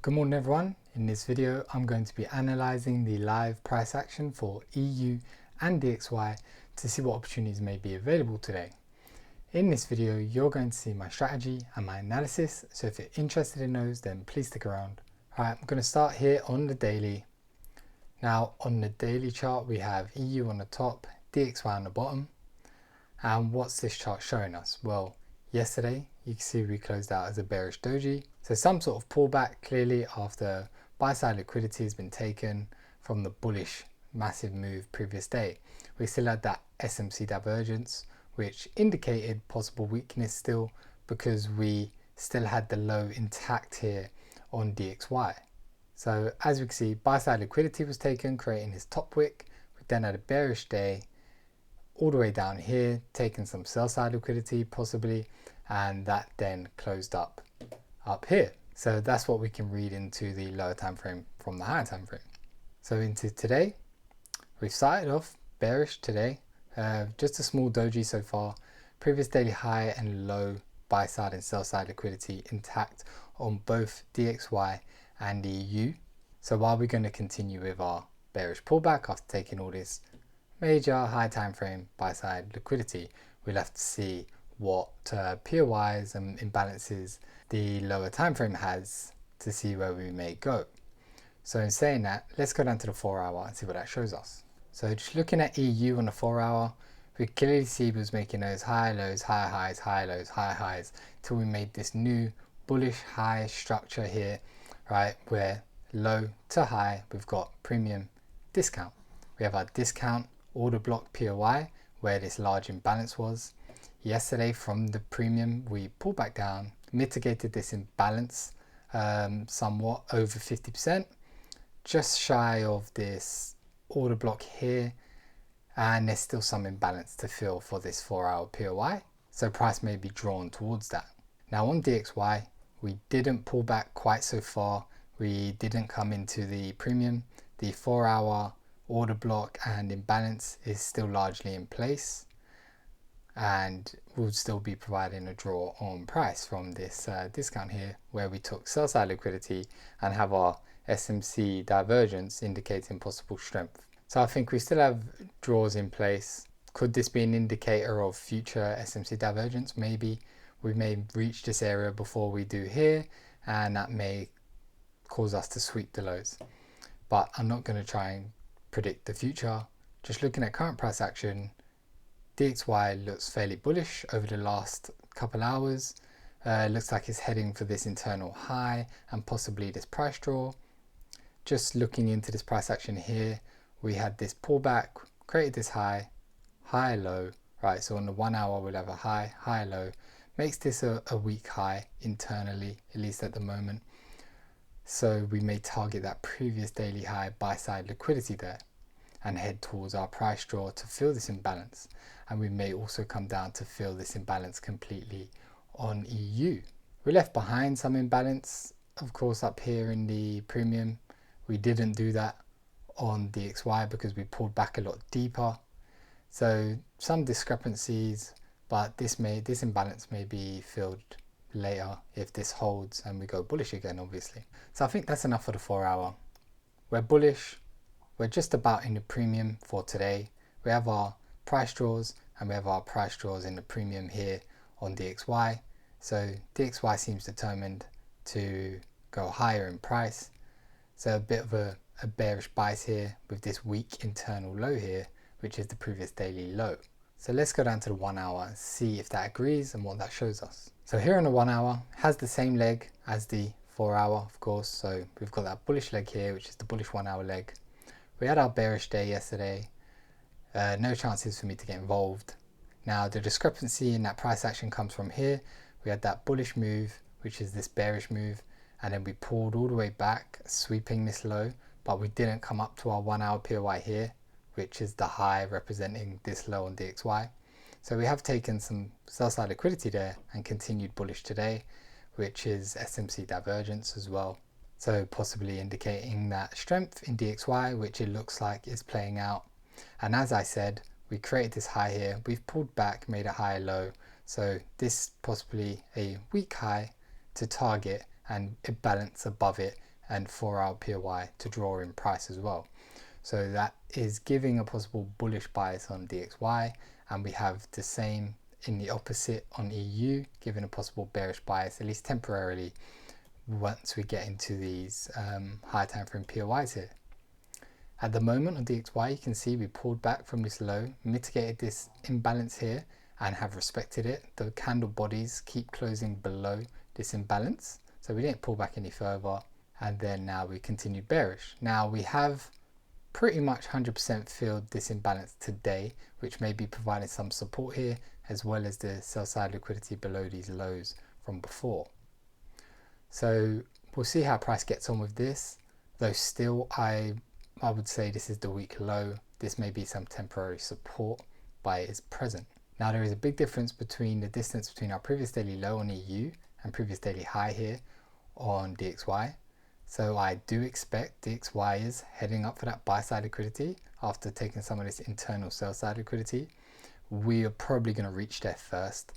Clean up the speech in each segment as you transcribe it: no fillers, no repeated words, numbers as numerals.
Good morning everyone. In this video I'm going to be analysing the live price action for EU and DXY to see what opportunities may be available today. In this video you're going to see my strategy and my analysis, so if you're interested in those then please stick around. Alright, I'm going to start here on the daily. Now on the daily chart we have EU on the top, DXY on the bottom. And what's this chart showing us? Well, yesterday you can see we closed out as a bearish doji, so some sort of pullback clearly after buy side liquidity has been taken from the bullish massive move previous day. We still had that SMC divergence which indicated possible weakness still, because we still had the low intact here on DXY. So as we can see, buy side liquidity was taken, creating this top wick. We then had a bearish day all the way down here, taking some sell side liquidity possibly, and that then closed up here. So that's what we can read into the lower time frame from the higher time frame. So into today, we've started off bearish today, just a small doji so far. Previous daily high and low buy side and sell side liquidity intact on both DXY and EU. So while we're going to continue with our bearish pullback after taking all this major high time frame buy side liquidity, we'll have to see what POIs and imbalances the lower time frame has to see where we may go. So in saying that, let's go down to the 4 hour and see what that shows us. So just looking at EU on the 4 hour, we clearly see we was making those high lows, high highs, high lows, high highs, till we made this new bullish high structure here, right, where low to high we've got premium discount. We have our discount order block POI where this large imbalance was. Yesterday from the premium we pulled back down, mitigated this imbalance somewhat over 50%, just shy of this order block here, and there's still some imbalance to fill for this 4 hour POI, so price may be drawn towards that. Now on DXY we didn't pull back quite so far, we didn't come into the premium. The 4 hour order block and imbalance is still largely in place, and we'll still be providing a draw on price from this discount here, where we took sell side liquidity and have our SMC divergence indicating possible strength. So I think we still have draws in place. Could this be an indicator of future SMC divergence? Maybe we may reach this area before we do here, and that may cause us to sweep the lows, but I'm not going to try and predict the future. Just looking at current price action, DXY looks fairly bullish over the last couple hours. Looks like it's heading for this internal high and possibly this price draw. Just looking into this price action here, we had this pullback, created this high, high, low, right? So on the 1 hour we'll have a high, high, low. Makes this a weak high internally, at least at the moment. So we may target that previous daily high buy side liquidity there and head towards our price draw to fill this imbalance. And we may also come down to fill this imbalance completely on EU. We left behind some imbalance, of course, up here in the premium. We didn't do that on DXY because we pulled back a lot deeper. So some discrepancies, but this imbalance may be filled later if this holds and we go bullish again, obviously. So I think that's enough for the 4 hour. We're bullish. We're just about in the premium for today. We have our price draws and we have our price draws in the premium here on DXY. So DXY seems determined to go higher in price. So a bit of a bearish bias here with this weak internal low here, which is the previous daily low. So let's go down to the 1 hour and see if that agrees and what that shows us. So here on the 1 hour has the same leg as the 4 hour, of course. So we've got that bullish leg here, which is the bullish 1 hour leg. We had our bearish day yesterday. No chances for me to get involved. Now the discrepancy in that price action comes from here. We had that bullish move, which is this bearish move, and then we pulled all the way back, sweeping this low, but we didn't come up to our 1 hour POI here, which is the high representing this low on DXY. So we have taken some sell side liquidity there and continued bullish today, which is SMC divergence as well. So possibly indicating that strength in DXY, which it looks like is playing out. And as I said, we created this high here, we've pulled back, made a high low. So this possibly a weak high to target and a balance above it and 4-hour POI to draw in price as well. So that is giving a possible bullish bias on DXY, and we have the same in the opposite on EU, giving a possible bearish bias, at least temporarily, once we get into these high time frame POIs here. At the moment on DXY, you can see we pulled back from this low, mitigated this imbalance here, and have respected it. The candle bodies keep closing below this imbalance, so we didn't pull back any further, and then now we continue bearish. Now we have pretty much 100% filled this imbalance today, which may be providing some support here, as well as the sell side liquidity below these lows from before. So we'll see how price gets on with this, though still I would say this is the week low. This may be some temporary support, but it is present. Now there is a big difference between the distance between our previous daily low on EU and previous daily high here on DXY. So I do expect DXY is heading up for that buy side liquidity after taking some of this internal sell side liquidity. We are probably going to reach there first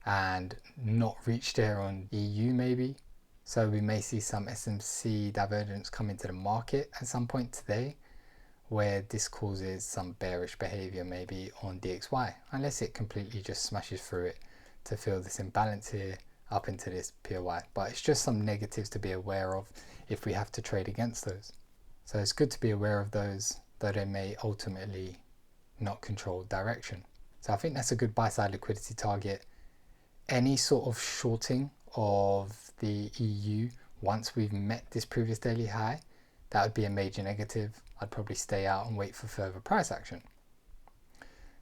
and not reach there on EU maybe. So we may see some SMC divergence come into the market at some point today, where this causes some bearish behavior maybe on DXY, unless it completely just smashes through it to fill this imbalance here up into this POI. But it's just some negatives to be aware of if we have to trade against those. So it's good to be aware of those, though they may ultimately not control direction. So I think that's a good buy side liquidity target. Any sort of shorting of the EU once we've met this previous daily high, that would be a major negative. I'd probably stay out and wait for further price action.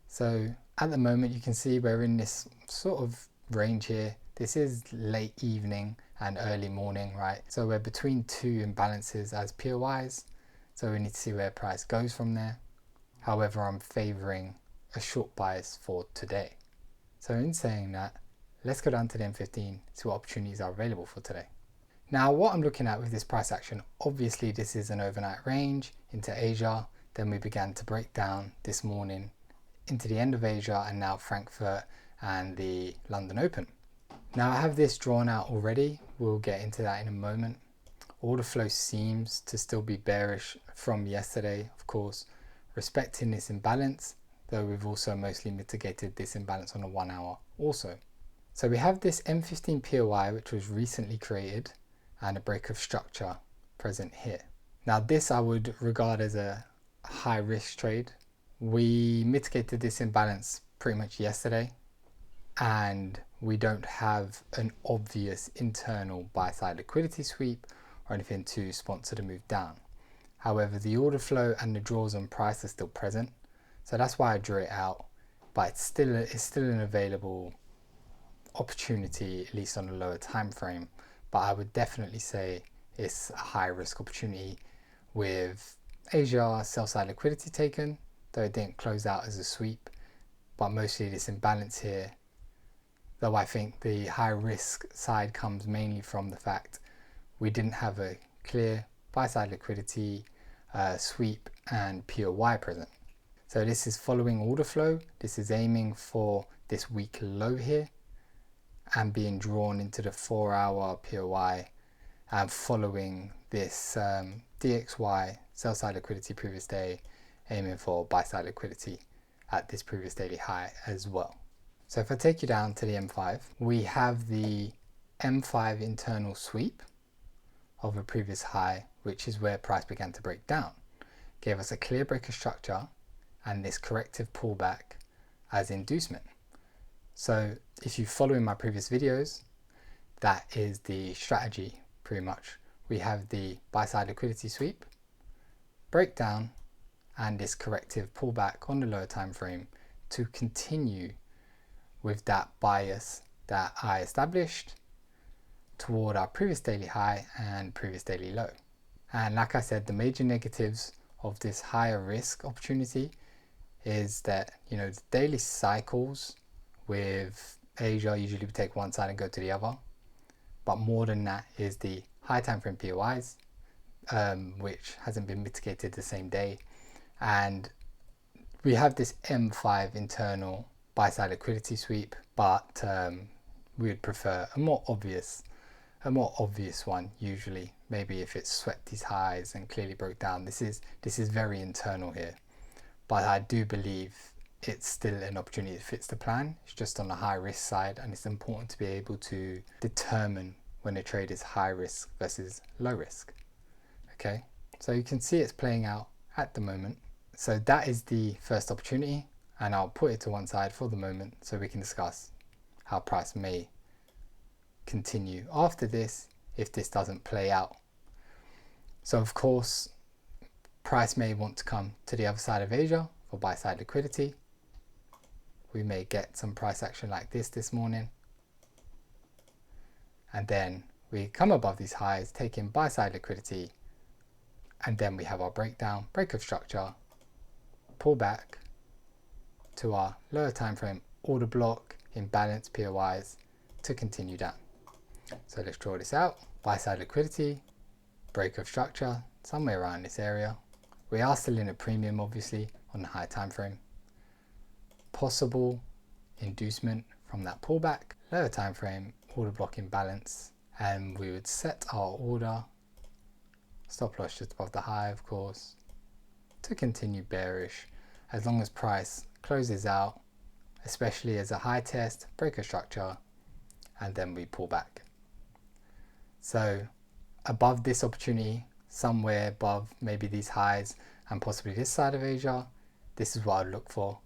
So at the moment you can see we're in this sort of range here. This is late evening and early morning, right? So we're between two imbalances as POIs, so we need to see where price goes from there. However, I'm favoring a short bias for today. So in saying that, let's go down to the M15, see what opportunities are available for today. Now what I'm looking at with this price action, obviously this is an overnight range into Asia, then we began to break down this morning into the end of Asia and now Frankfurt and the London Open. Now I have this drawn out already, we'll get into that in a moment. Order flow seems to still be bearish from yesterday, of course, respecting this imbalance, though we've also mostly mitigated this imbalance on a 1 hour also. So we have this M15 POI which was recently created and a break of structure present here. Now this I would regard as a high risk trade. We mitigated this imbalance pretty much yesterday and we don't have an obvious internal buy side liquidity sweep or anything to sponsor the move down. However, the order flow and the draws on price are still present, so that's why I drew it out, but it's still an available opportunity, at least on a lower time frame. But I would definitely say it's a high risk opportunity with Asia sell side liquidity taken, though it didn't close out as a sweep, but mostly this imbalance here, though I think the high risk side comes mainly from the fact we didn't have a clear buy side liquidity sweep and POI present. So this is following order flow, this is aiming for this week low here and being drawn into the 4 hour POI and following this DXY sell side liquidity previous day, aiming for buy side liquidity at this previous daily high as well. So if I take you down to the M5, we have the M5 internal sweep of a previous high, which is where price began to break down, gave us a clear break of structure and this corrective pullback as inducement. So if you follow in my previous videos, that is the strategy pretty much. We have the buy side liquidity sweep, breakdown, and this corrective pullback on the lower time frame to continue with that bias that I established toward our previous daily high and previous daily low. And like I said, the major negatives of this higher risk opportunity is that, you know, the daily cycles with Asia usually we take one side and go to the other, but more than that is the high time frame POIs, which hasn't been mitigated the same day, and we have this M5 internal buy side liquidity sweep, but we would prefer a more obvious a more obvious one usually. Maybe if it swept these highs and clearly broke down. This is very internal here, but I do believe it's still an opportunity that fits the plan. It's just on the high risk side, and it's important to be able to determine when a trade is high risk versus low risk. Okay, so you can see it's playing out at the moment. So that is the first opportunity, and I'll put it to one side for the moment so we can discuss how price may continue after this if this doesn't play out. So of course, price may want to come to the other side of Asia for buy side liquidity. We may get some price action like this morning, and then we come above these highs, take in buy side liquidity, and then we have our breakdown, break of structure, pull back to our lower time frame order block, imbalance POIs to continue down. So let's draw this out. Buy side liquidity, break of structure somewhere around this area. We are still in a premium obviously on the high time frame. Possible inducement from that pullback, lower time frame order block imbalance, and we would set our order, stop loss just above the high of course, to continue bearish as long as price closes out, especially as a high test, break of structure, and then we pull back. So above this opportunity, somewhere above maybe these highs and possibly this side of Asia, this is what I'd look for.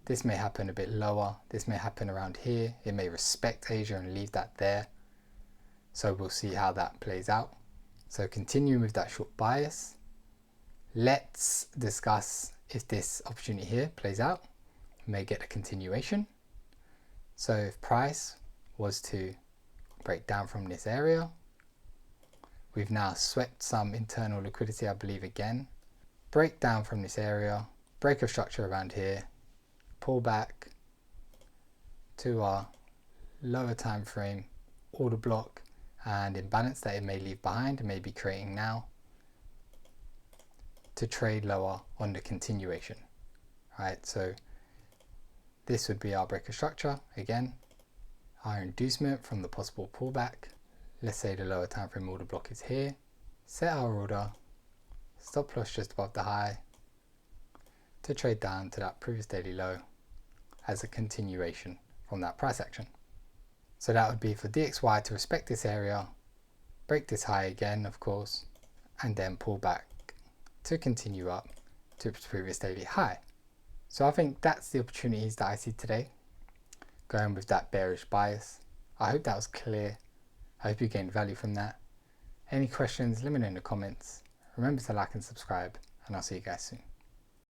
This may happen a bit lower, this may happen around here, it may respect Asia and leave that there. So we'll see how that plays out. So continuing with that short bias, let's discuss if this opportunity here plays out. We may get a continuation. So if price was to break down from this area, we've now swept some internal liquidity, I believe again, break down from this area, break of structure around here, pull back to our lower time frame order block and imbalance that it may leave behind and may be creating now, to trade lower on the continuation. Right, so this would be our break of structure again, our inducement from the possible pullback. Let's say the lower time frame order block is here, set our order, stop loss just above the high to trade down to that previous daily low as a continuation from that price action. So that would be for DXY to respect this area, break this high again of course, and then pull back to continue up to its previous daily high. So I think that's the opportunities that I see today, going with that bearish bias. I hope that was clear. I hope you gained value from that. Any questions, let me know in the comments. Remember to like and subscribe, and I'll see you guys soon.